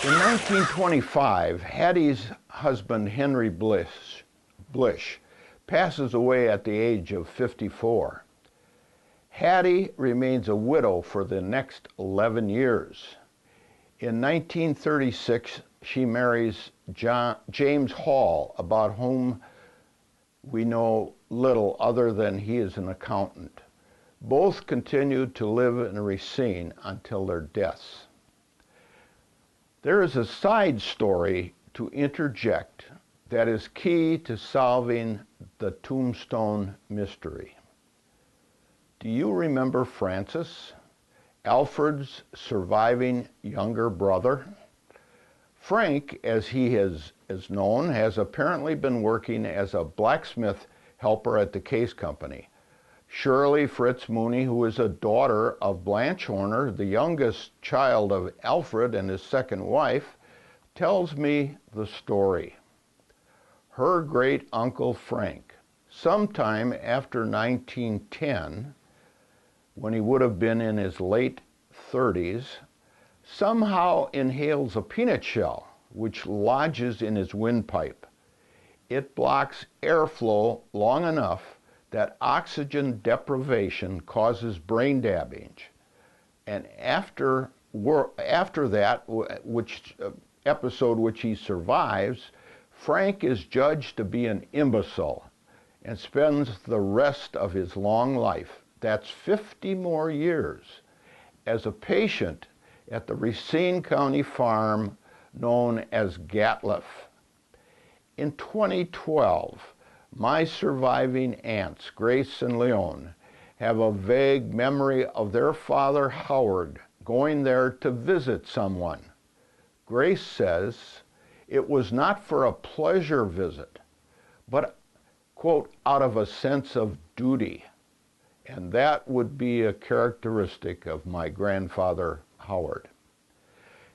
In 1925, Hattie's husband, Henry Blish, passes away at the age of 54. Hattie remains a widow for the next 11 years. In 1936, she marries James Hall, about whom we know little other than he is an accountant. Both continued to live in Racine until their deaths. There is a side story to interject that is key to solving the Tombstone mystery. Do you remember Francis, Alfred's surviving younger brother? Frank, as he is known, has apparently been working as a blacksmith helper at the Case Company. Shirley Fritz Mooney, who is a daughter of Blanche Horner, the youngest child of Alfred and his second wife, tells me the story. Her great uncle Frank, sometime after 1910, when he would have been in his late 30s, somehow inhales a peanut shell, which lodges in his windpipe. It blocks airflow long enough that oxygen deprivation causes brain damage. And after that episode which he survives, Frank is judged to be an imbecile and spends the rest of his long life, that's 50 more years, as a patient at the Racine County farm known as Gatliff. In 2012, my surviving aunts, Grace and Leon, have a vague memory of their father, Howard, going there to visit someone. Grace says it was not for a pleasure visit, but, quote, out of a sense of duty. And that would be a characteristic of my grandfather, Howard.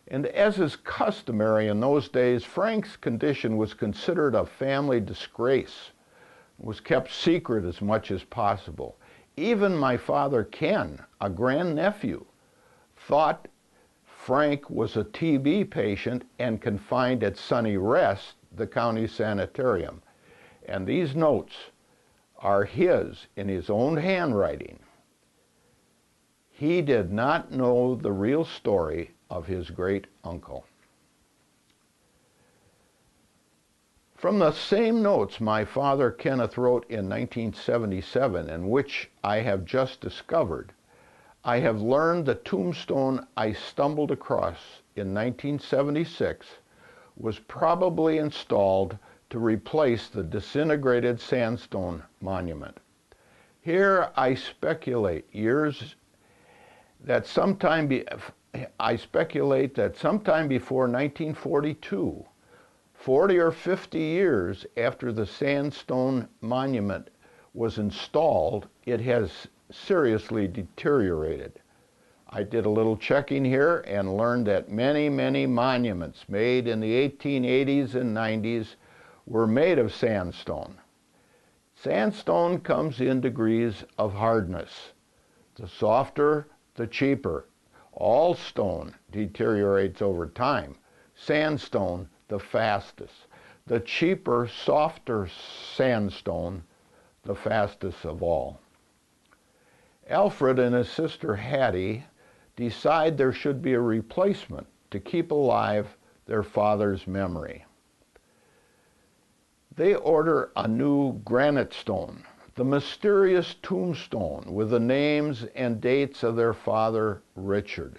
And as is customary in those days, Frank's condition was considered a family disgrace, was kept secret as much as possible. Even my father, Ken, a grandnephew, thought Frank was a TB patient and confined at Sunny Rest, the county sanitarium. And these notes are his in his own handwriting. He did not know the real story of his great uncle. From the same notes my father Kenneth wrote in 1977, and which I have just discovered, I have learned the tombstone I stumbled across in 1976 was probably installed to replace the disintegrated sandstone monument. Here I speculate that sometime before 1942, 40 or 50 years after the sandstone monument was installed, it has seriously deteriorated. I did a little checking here and learned that many, many monuments made in the 1880s and 90s were made of sandstone. Sandstone comes in degrees of hardness. The softer, the cheaper. All stone deteriorates over time. Sandstone, the fastest. The cheaper, softer sandstone, the fastest of all. Alfred and his sister Hattie decide there should be a replacement to keep alive their father's memory. They order a new granite stone, the mysterious tombstone with the names and dates of their father, Richard.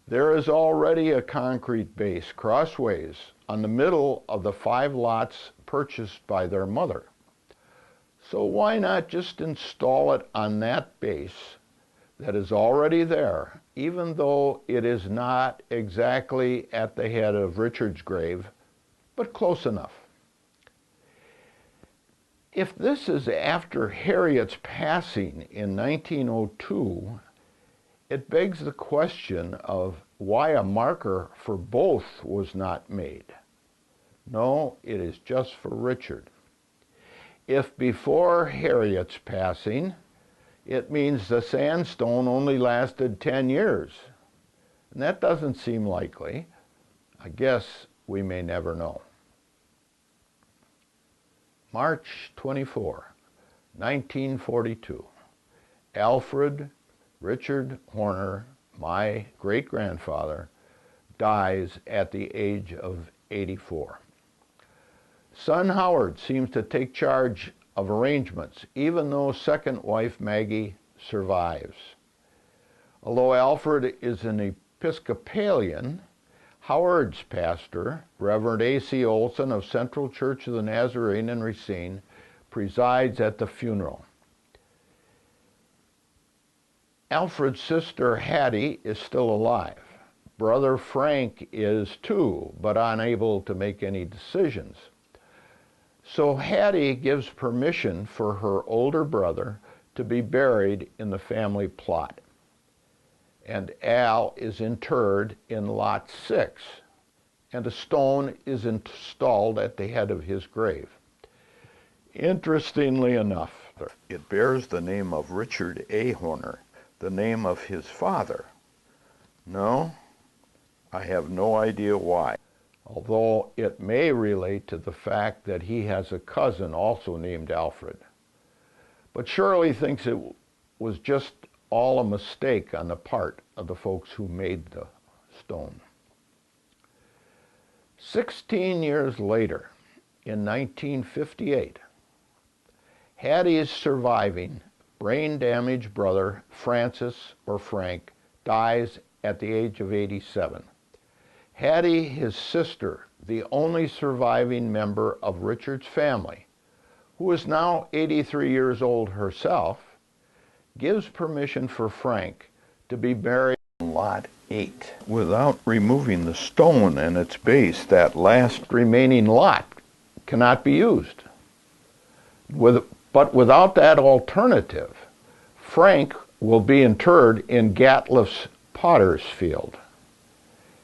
There is already a concrete base crossways on the middle of the 5 lots purchased by their mother. So why not just install it on that base that is already there, even though it is not exactly at the head of Richard's grave, but close enough. If this is after Harriet's passing in 1902, it begs the question of why a marker for both was not made. No, it is just for Richard. If before Harriet's passing, it means the sandstone only lasted 10 years. And that doesn't seem likely. I guess we may never know. March 24, 1942. Alfred Richard Horner, my great-grandfather, dies at the age of 84. Son Howard seems to take charge of arrangements, even though second wife Maggie survives. Although Alfred is an Episcopalian, Howard's pastor, Reverend A.C. Olson of Central Church of the Nazarene in Racine, presides at the funeral. Alfred's sister Hattie is still alive. Brother Frank is too, but unable to make any decisions. So Hattie gives permission for her older brother to be buried in the family plot. And Al is interred in lot 6, and a stone is installed at the head of his grave. Interestingly enough, it bears the name of Richard A. Horner, the name of his father. No, I have no idea why, although it may relate to the fact that he has a cousin also named Alfred. But Shirley thinks it was just all a mistake on the part of the folks who made the stone. 16 years later, in 1958, Hattie's surviving brain-damaged brother, Francis, or Frank, dies at the age of 87. Hattie, his sister, the only surviving member of Richard's family, who is now 83 years old herself, gives permission for Frank to be buried in lot 8. Without removing the stone and its base, that last remaining lot cannot be used. But without that alternative, Frank will be interred in Gatliff's potter's field.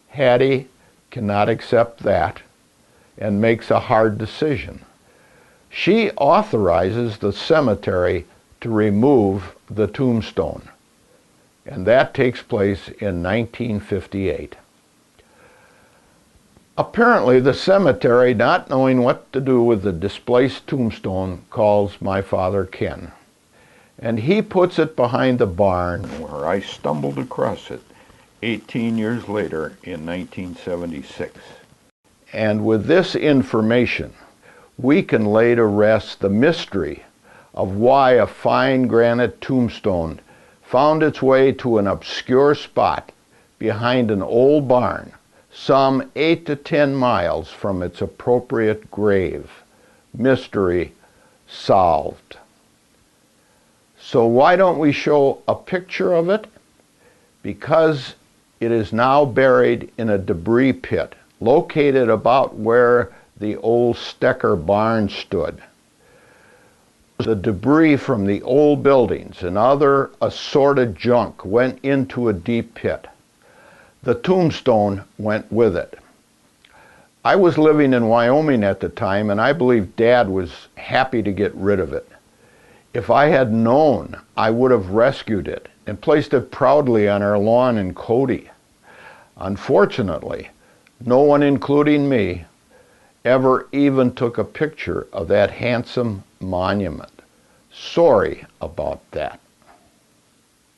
Hattie cannot accept that and makes a hard decision. She authorizes the cemetery to remove the tombstone, and that takes place in 1958. Apparently, the cemetery, not knowing what to do with the displaced tombstone, calls my father Ken, and he puts it behind the barn where I stumbled across it 18 years later in 1976. And with this information, we can lay to rest the mystery of why a fine granite tombstone found its way to an obscure spot behind an old barn, some 8 to 10 miles from its appropriate grave. Mystery solved. So why don't we show a picture of it? Because it is now buried in a debris pit located about where the old Stecker barn stood. The debris from the old buildings and other assorted junk went into a deep pit. The tombstone went with it. I was living in Wyoming at the time, and I believe Dad was happy to get rid of it. If I had known, I would have rescued it and placed it proudly on our lawn in Cody. Unfortunately, no one, including me, ever even took a picture of that handsome monument. Sorry about that.